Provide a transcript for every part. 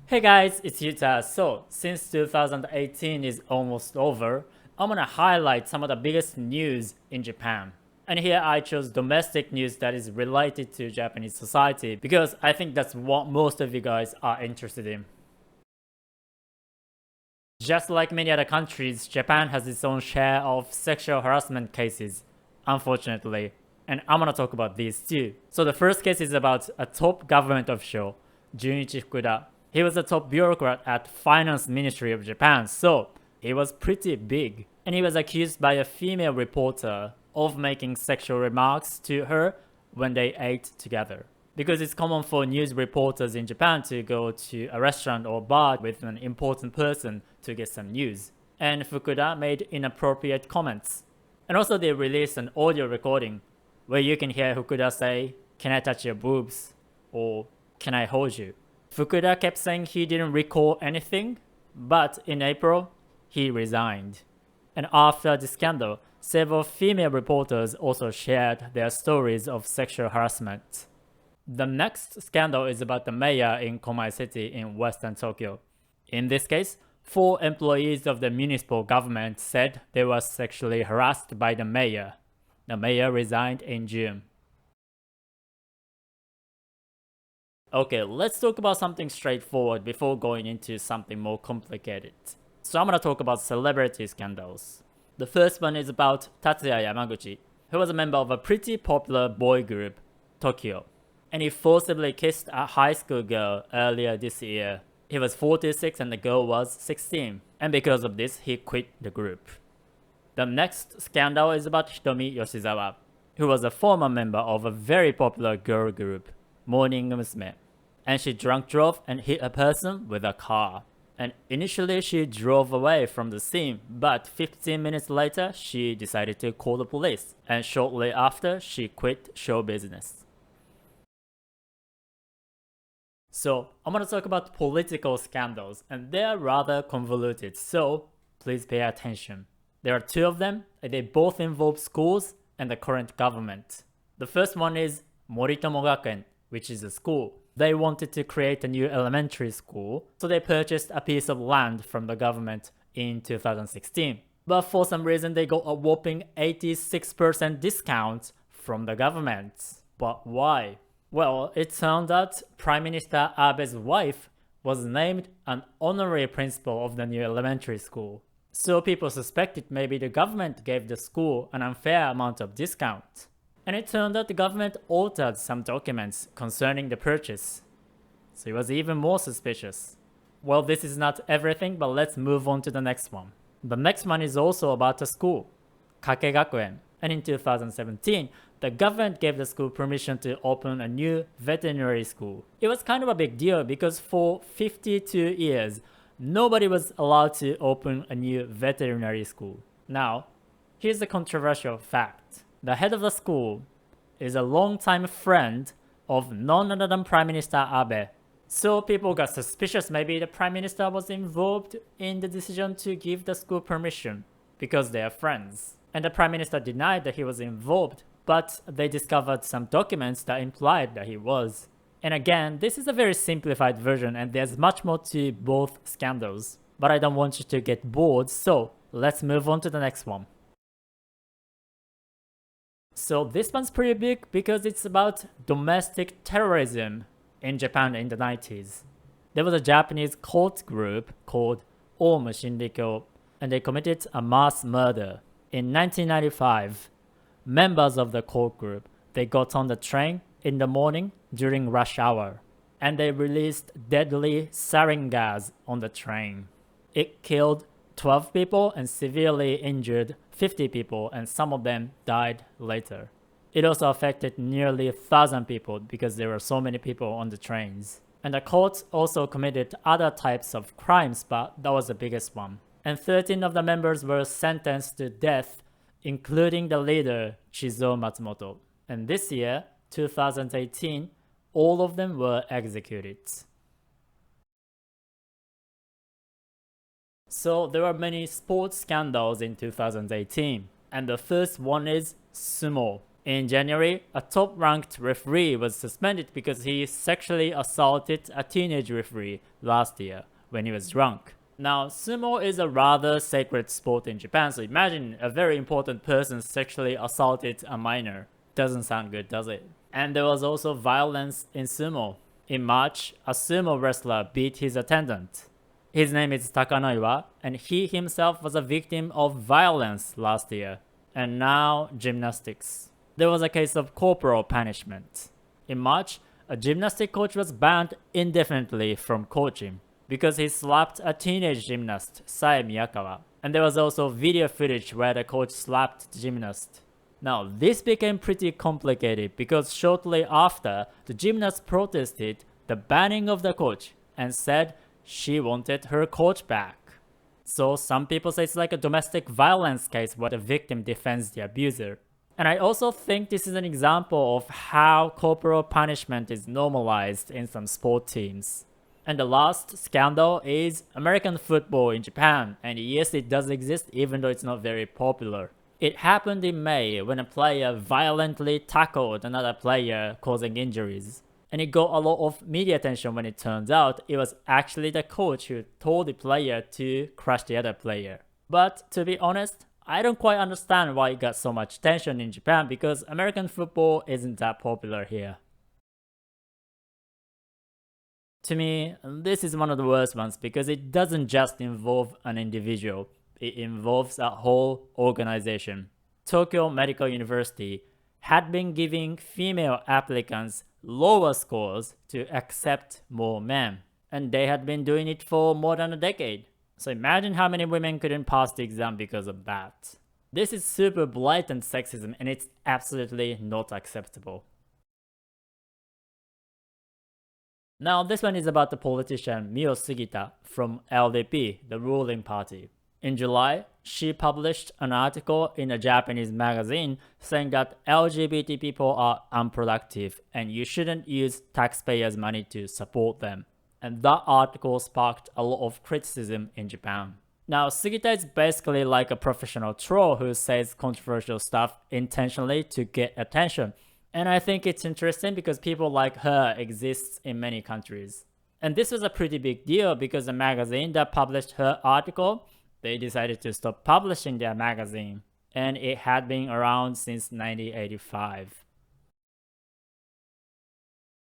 Hey guys, it's Yuta. So, since 2018 is almost over, I'm gonna highlight some of the biggest news in Japan. And here I chose domestic news that is related to Japanese society because I think that's what most of you guys are interested in. Just like many other countries, Japan has its own share of sexual harassment cases, unfortunately. And I'm gonna talk about these too. So the first case is about a top government official, Junichi Fukuda. He was a top bureaucrat at Finance Ministry of Japan, so he was pretty big. And he was accused by a female reporter of making sexual remarks to her when they ate together. Because it's common for news reporters in Japan to go to a restaurant or bar with an important person to get some news. And Fukuda made inappropriate comments. And also they released an audio recording where you can hear Fukuda say, "Can I touch your boobs?" or "Can I hold you?" Fukuda kept saying he didn't recall anything, but in April, he resigned. And after the scandal, several female reporters also shared their stories of sexual harassment. The next scandal is about the mayor in Komai City in western Tokyo. In this case, 4 employees of the municipal government said they were sexually harassed by the mayor. The mayor resigned in June. Okay, let's talk about something straightforward before going into something more complicated. So I'm gonna talk about celebrity scandals. The first one is about Tatsuya Yamaguchi, who was a member of a pretty popular boy group, Tokyo. And he forcibly kissed a high school girl earlier this year. He was 46 and the girl was 16. And because of this, he quit the group. The next scandal is about Hitomi Yoshizawa, who was a former member of a very popular girl group, Morning Musume. And she drunk drove and hit a person with a car. And initially she drove away from the scene, but 15 minutes later she decided to call the police. And shortly after, she quit show business. So I'm gonna talk about political scandals, and they're rather convoluted, so please pay attention. There are 2 of them, and they both involve schools and the current government. The first one is Moritomo Gakuen, which is a school. They wanted to create a new elementary school, so they purchased a piece of land from the government in 2016. But for some reason they got a whopping 86% discount from the government. But why? Well, it turned out Prime Minister Abe's wife was named an honorary principal of the new elementary school. So people suspected maybe the government gave the school an unfair amount of discount. And it turned out the government altered some documents concerning the purchase. So it was even more suspicious. Well, this is not everything, but let's move on to the next one. The next one is also about a school, Kake Gakuen. And in 2017, the government gave the school permission to open a new veterinary school. It was kind of a big deal because for 52 years, nobody was allowed to open a new veterinary school. Now, here's the controversial fact. The head of the school is a longtime friend of none other than Prime Minister Abe. So people got suspicious maybe the Prime Minister was involved in the decision to give the school permission because they are friends. And the Prime Minister denied that he was involved, but they discovered some documents that implied that he was. And again, this is a very simplified version and there's much more to both scandals. But I don't want you to get bored, so let's move on to the next one. So this one's pretty big because it's about domestic terrorism in Japan in the 90s. There was a Japanese cult group called Omu Shinrikyo, and they committed a mass murder. In 1995, members of the cult group, they got on the train in the morning during rush hour, and they released deadly sarin gas on the train. It killed 12 people and severely injured 50 people, and some of them died later. It also affected nearly 1,000 people because there were so many people on the trains. And the cult also committed other types of crimes, but that was the biggest one. And 13 of the members were sentenced to death, including the leader, Shizuo Matsumoto. And this year, 2018, all of them were executed. So there were many sports scandals in 2018. And the first one is sumo. In January, a top-ranked referee was suspended because he sexually assaulted a teenage referee last year when he was drunk. Now, sumo is a rather sacred sport in Japan, so imagine a very important person sexually assaulted a minor. Doesn't sound good, does it? And there was also violence in sumo. In March, a sumo wrestler beat his attendant. His name is Takanaiwa, and he himself was a victim of violence last year. And now, gymnastics. There was a case of corporal punishment. In March, a gymnastic coach was banned indefinitely from coaching because he slapped a teenage gymnast, Sae Miyakawa. And there was also video footage where the coach slapped the gymnast. Now, this became pretty complicated because shortly after, the gymnast protested the banning of the coach and said she wanted her coach back. So some people say it's like a domestic violence case where the victim defends the abuser. And I also think this is an example of how corporal punishment is normalized in some sport teams. And the last scandal is American football in Japan. And yes, it does exist even though it's not very popular. It happened in May when a player violently tackled another player, causing injuries. And it got a lot of media attention when it turns out it was actually the coach who told the player to crush the other player. But to be honest, I don't quite understand why it got so much attention in Japan because American football isn't that popular here. To me, this is one of the worst ones because it doesn't just involve an individual, it involves a whole organization. Tokyo Medical University had been giving female applicants lower scores to accept more men, and they had been doing it for more than a decade. So imagine how many women couldn't pass the exam because of that. This is super blatant sexism and it's absolutely not acceptable. Now this one is about the politician Mio Sugita from LDP, the ruling party. In July, she published an article in a Japanese magazine saying that LGBT people are unproductive and you shouldn't use taxpayers' money to support them. And that article sparked a lot of criticism in Japan. Now, Sugita is basically like a professional troll who says controversial stuff intentionally to get attention. And I think it's interesting because people like her exist in many countries. And this was a pretty big deal because the magazine that published her article, they decided to stop publishing their magazine. And it had been around since 1985.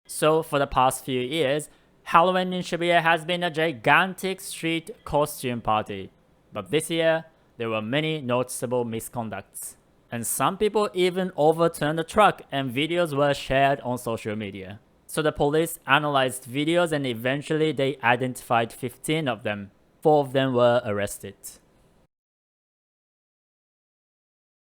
So for the past few years, Halloween in Shibuya has been a gigantic street costume party. But this year, there were many noticeable misconducts. And some people even overturned the truck and videos were shared on social media. So the police analyzed videos and eventually they identified 15 of them. 4 of them were arrested.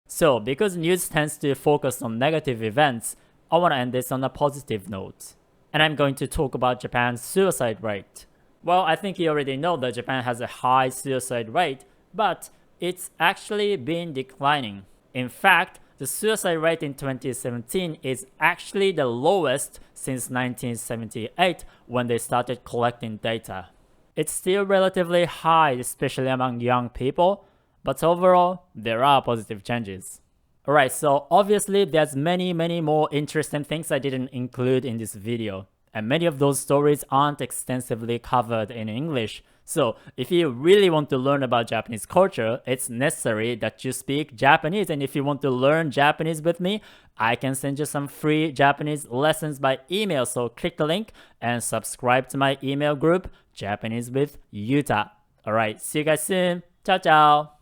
So because news tends to focus on negative events, I want to end this on a positive note. And I'm going to talk about Japan's suicide rate. Well, I think you already know that Japan has a high suicide rate, but it's actually been declining. In fact, the suicide rate in 2017 is actually the lowest since 1978 when they started collecting data. It's still relatively high, especially among young people, but overall, there are positive changes. Alright, so obviously there's many more interesting things I didn't include in this video. And many of those stories aren't extensively covered in English. So if you really want to learn about Japanese culture, it's necessary that you speak Japanese. And if you want to learn Japanese with me, I can send you some free Japanese lessons by email. So click the link and subscribe to my email group, Japanese with Yuta. Alright, see you guys soon. Ciao, ciao.